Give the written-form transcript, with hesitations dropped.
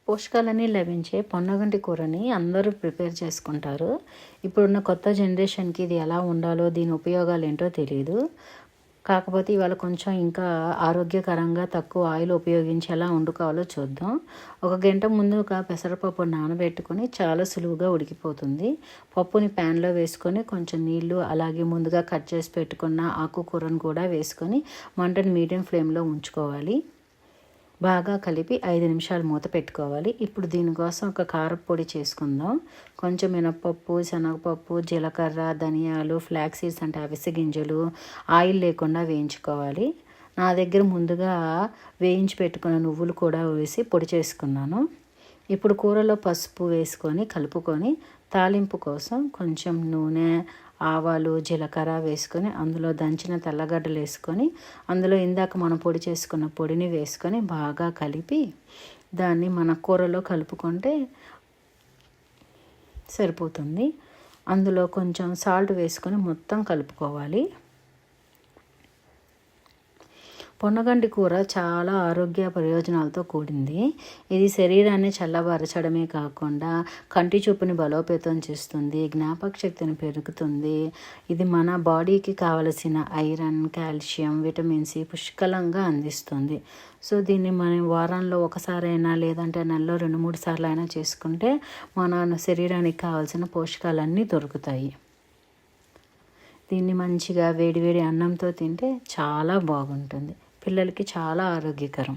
పోషకాలన్నీ లభించే పొన్నగంటి కూరని అందరూ ప్రిపేర్ చేసుకుంటారు. ఇప్పుడున్న కొత్త జనరేషన్కి ఇది ఎలా ఉండాలో, దీని ఉపయోగాలు ఏంటో తెలియదు. కాకపోతే ఇవాళ కొంచెం ఇంకా ఆరోగ్యకరంగా తక్కువ ఆయిల్ ఉపయోగించి ఎలా వండుకోవాలో చూద్దాం. ఒక గంట ముందుగా పెసరపప్పు నానబెట్టుకొని చాలా సులువుగా ఉడికిపోతుంది. పప్పుని ప్యాన్లో వేసుకొని కొంచెం నీళ్లు, అలాగే ముందుగా కట్ చేసి పెట్టుకున్న ఆకుకూరను కూడా వేసుకొని మంటను మీడియం ఫ్లేమ్లో ఉంచుకోవాలి. బాగా కలిపి 5 నిమిషాలు మూత పెట్టుకోవాలి. ఇప్పుడు దీనికోసం ఒక కారపొడి చేసుకుందాం. కొంచెం మినపప్పు, శనగపప్పు, జీలకర్ర, ధనియాలు, ఫ్లాక్స్ సీడ్స్ అంటే అవిసె గింజలు ఆయిల్ లేకుండా వేయించుకోవాలి. నా దగ్గర ముందుగా వేయించి పెట్టుకున్న నువ్వులు కూడా వేసి పొడి చేసుకున్నాను. ఇప్పుడు కూరలో పసుపు వేసుకొని కలుపుకొని తాలింపు కోసం కొంచెం నూనె, ఆవాలు, జీలకర్ర వేసుకొని అందులో దంచిన తెల్లగడ్డలు వేసుకొని అందులో ఇందాక మనం పొడి చేసుకున్న పొడిని వేసుకొని బాగా కలిపి దాన్ని మన కూరలో కలుపుకుంటే సరిపోతుంది. అందులో కొంచెం సాల్ట్ వేసుకొని మొత్తం కలుపుకోవాలి. పొన్నగంటి కూర చాలా ఆరోగ్య ప్రయోజనాలతో కూడింది. ఇది శరీరాన్ని చల్లబరచడమే కాకుండా కంటి చూపుని బలోపేతం చేస్తుంది, జ్ఞాపక శక్తిని పెరుగుతుంది. ఇది మన బాడీకి కావలసిన ఐరన్, కాల్షియం, విటమిన్ సి పుష్కలంగా అందిస్తుంది. సో దీన్ని మనం వారంలో ఒకసారైనా లేదంటే నెలలో 2-3 సార్లు అయినా చేసుకుంటే మన శరీరానికి కావాల్సిన పోషకాలన్నీ దొరుకుతాయి. దీన్ని మంచిగా వేడివేడి అన్నంతో తింటే చాలా బాగుంటుంది. పిల్లలకి చాలా ఆరోగ్యకరం.